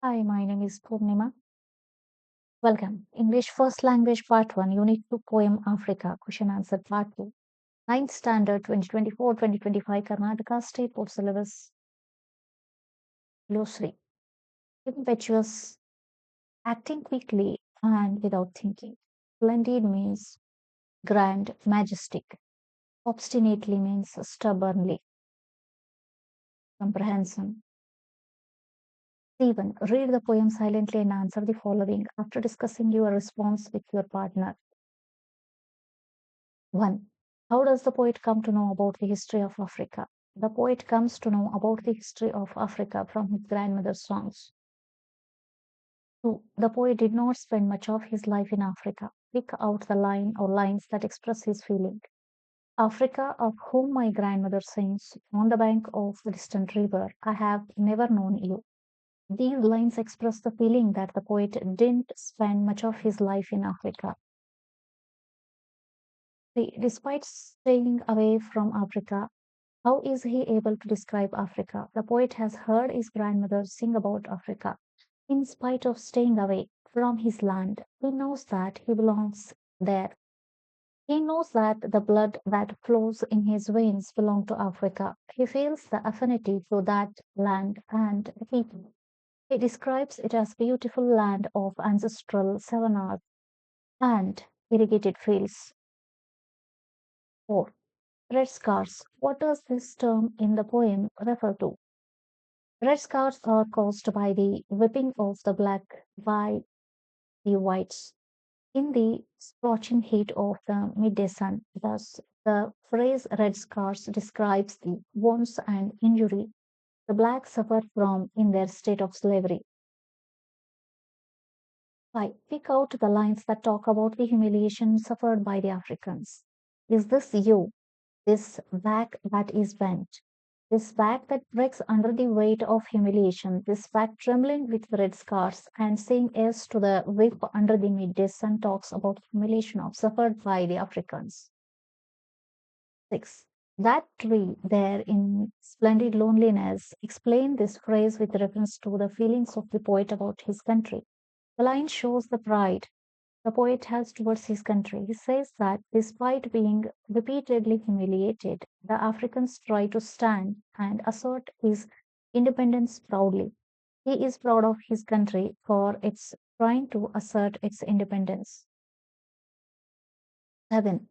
Hi, my name is Purnima. Welcome. English First Language Part 1, Unit 2, Poem Africa, Question Answer Part 2. Ninth Standard 2024-2025, Karnataka State Board Syllabus, Glossary. Impetuous, acting quickly and without thinking. Splendid means grand, majestic. Obstinately means stubbornly. Comprehension. Stephen, read the poem silently and answer the following after discussing your response with your partner. 1. How does the poet come to know about the history of Africa? The poet comes to know about the history of Africa from his grandmother's songs. 2. The poet did not spend much of his life in Africa. Pick out the line or lines that express his feeling. Africa, of whom my grandmother sings, on the bank of the distant river, I have never known you. These lines express the feeling that the poet didn't spend much of his life in Africa. Despite staying away from Africa, how is he able to describe Africa? The poet has heard his grandmother sing about Africa. In spite of staying away from his land, he knows that he belongs there. He knows that the blood that flows in his veins belongs to Africa. He feels the affinity to that land and people. He describes it as beautiful land of ancestral savannas and irrigated fields. 4. Red scars. What does this term in the poem refer to? Red scars are caused by the whipping of the black by the whites in the scorching heat of the midday sun. Thus, the phrase red scars describes the wounds and injury the blacks suffered from in their state of slavery. 5. Pick out the lines that talk about the humiliation suffered by the Africans. Is this you? This back that is bent, this back that breaks under the weight of humiliation, this back trembling with red scars and saying yes to the whip under the midday sun talks about humiliation of suffered by the Africans. 6. That tree there in splendid loneliness. Explain this phrase with reference to the feelings of the poet about his country. The line shows the pride the poet has towards his country. He says that despite being repeatedly humiliated, the Africans try to stand and assert his independence proudly. He is proud of his country for its trying to assert its independence. 7.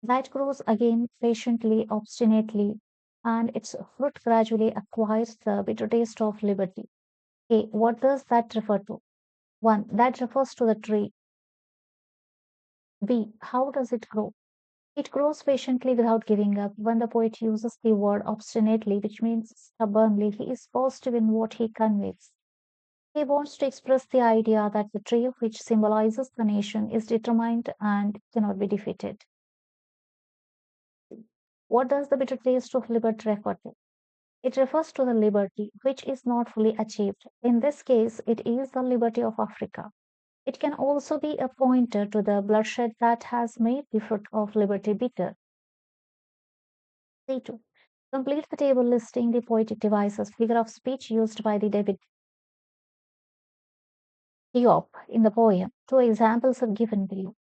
That grows again patiently, obstinately, and its fruit gradually acquires the bitter taste of liberty. A. What does that refer to? 1. That refers to the tree. B. How does it grow? It grows patiently without giving up. When the poet uses the word obstinately, which means stubbornly, he is positive in what he conveys. He wants to express the idea that the tree, which symbolizes the nation, is determined and cannot be defeated. What does the bitter taste of liberty refer to? It refers to the liberty which is not fully achieved. In this case, it is the liberty of Africa. It can also be a pointer to the bloodshed that has made the fruit of liberty bitter. C2. Complete the table listing the poetic devices, figure of speech used by the diop in the poem. Two examples are given below.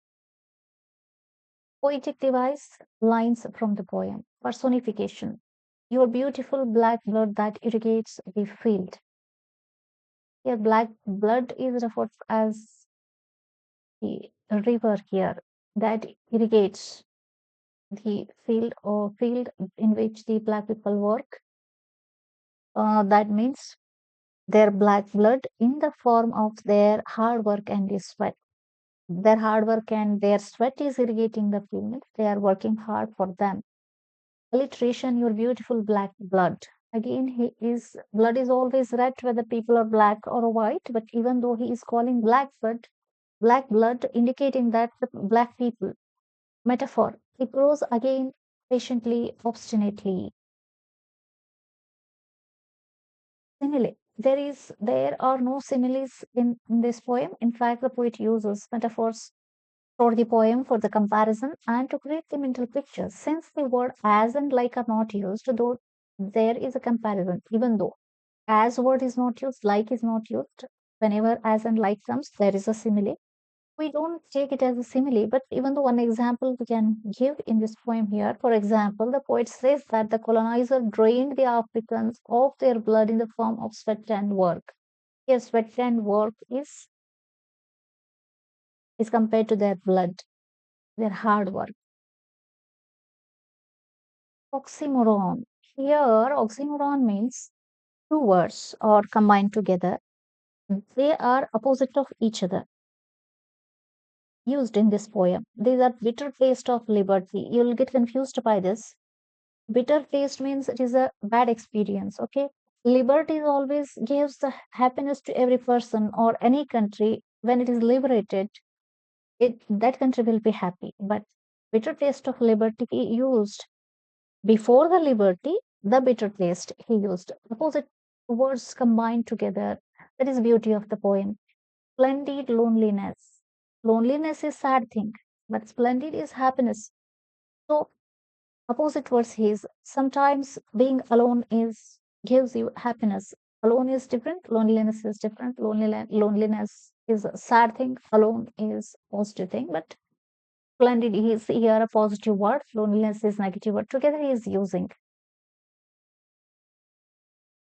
Poetic device, lines from the poem. Personification. Your beautiful black blood that irrigates the field. Here, black blood is referred as the river here that irrigates the field in which the black people work. That means their black blood in the form of their hard work and their sweat. Their hard work and their sweat is irrigating the field. They are working hard for them. Alliteration, your beautiful black blood. Again, he is blood is always red whether people are black or white, but even though he is calling black blood indicating that the black people. Metaphor. It grows again patiently, obstinately. Simile. There are no similes in this poem. In fact, the poet uses metaphors for the poem for the comparison and to create the mental picture. Since the word as and like are not used, though there is a comparison, even though as word is not used, like is not used, Whenever as and like comes, there is a simile. We don't take it as a simile, but even the one example we can give in this poem here. For example, the poet says that the colonizer drained the Africans of their blood in the form of sweat and work. Yes, sweat and work is compared to their blood, their hard work. Oxymoron. Here, oxymoron means two words are combined together. They are opposite of each other used in this poem. These are bitter taste of liberty. You'll get confused by this. Bitter taste means it is a bad experience. Okay. Liberty always gives the happiness to every person or any country. When it is liberated, it that country will be happy. But bitter taste of liberty used before the liberty, the bitter taste he used. Opposite words combined together. That is beauty of the poem. Splendid loneliness. Loneliness is sad thing, but splendid is happiness. So opposite words is sometimes being alone is gives you happiness. Alone is different, loneliness is different. Loneliness is a sad thing, alone is positive thing. But splendid is here a positive word, loneliness is negative word. Together he is using.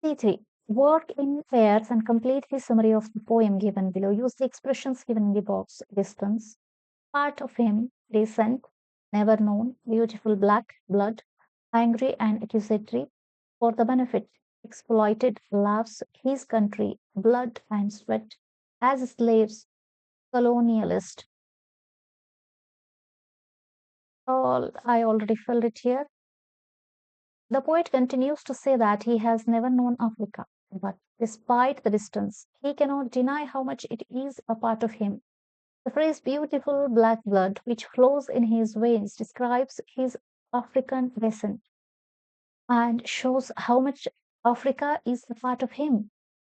C3. Work in pairs and complete the summary of the poem given below. Use the expressions given in the box. Distance, part of him, decent, never known, beautiful black, blood, angry and accusatory, for the benefit, exploited, loves his country, blood and sweat, as slaves, colonialist. All I already filled it here. The poet continues to say that he has never known Africa, but despite the distance, he cannot deny how much it is a part of him. The phrase beautiful black blood, which flows in his veins, describes his African descent and shows how much Africa is a part of him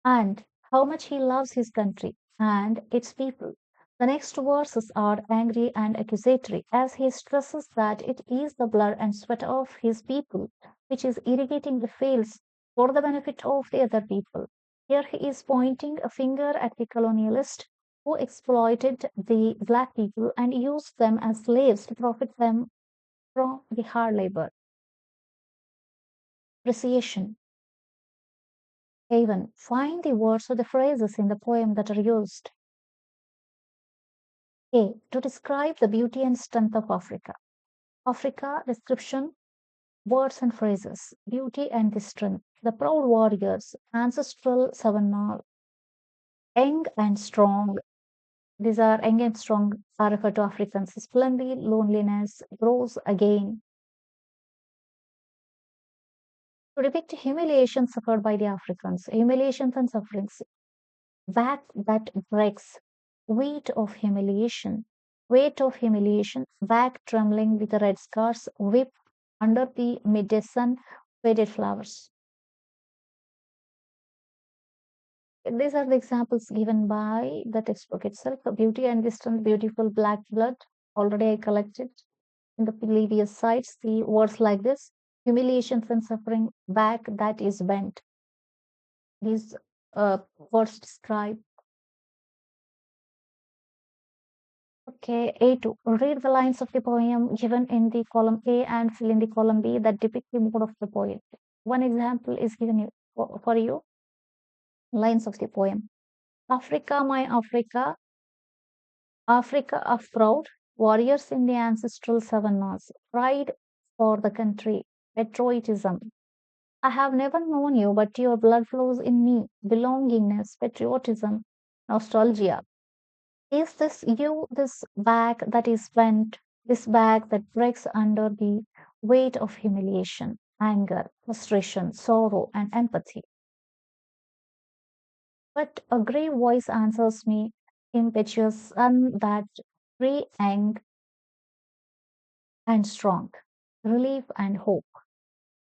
and how much he loves his country and its people. The next verses are angry and accusatory as he stresses that it is the blood and sweat of his people which is irrigating the fields for the benefit of the other people. Here he is pointing a finger at the colonialist who exploited the black people and used them as slaves to profit them from the hard labor. Appreciation. Haven. Find the words or the phrases in the poem that are used. A. To describe the beauty and strength of Africa. Africa description, words and phrases. Beauty and the strength. The proud warriors, ancestral savannah, young and strong. These are young and strong are referred to Africans. Splendid loneliness grows again. To depict humiliation suffered by the Africans, humiliations and sufferings. Back that breaks, weight of humiliation, back trembling with the red scars, whip under the midday sun, faded flowers. These are the examples given by the textbook itself. Beauty and distant, beautiful black blood. Already I collected in the previous sites the words like this: humiliations and suffering, back that is bent. These words describe. Okay, A2. Read the lines of the poem given in the column A and fill in the column B that depict the mood of the poet. One example is given you, for you. Lines of the poem. Africa, my Africa, Africa of proud warriors in the ancestral savannas, pride for the country, patriotism. I have never known you, but your blood flows in me, belongingness, patriotism, nostalgia. Is this you, this back that is bent, this back that breaks under the weight of humiliation, anger, frustration, sorrow, and empathy? But a grey voice answers me, impetuous, and that free, young, and strong, relief and hope.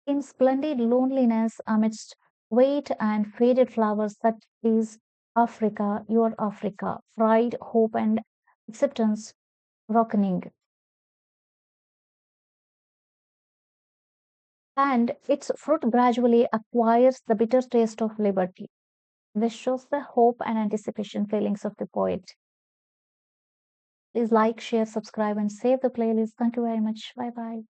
In splendid loneliness amidst weight and faded flowers, that is Africa, your Africa, pride, hope, and acceptance, rocketing. And its fruit gradually acquires the bitter taste of liberty. This shows the hope and anticipation feelings of the poet. Please like, share, subscribe, and save the playlist. Thank you very much. Bye bye.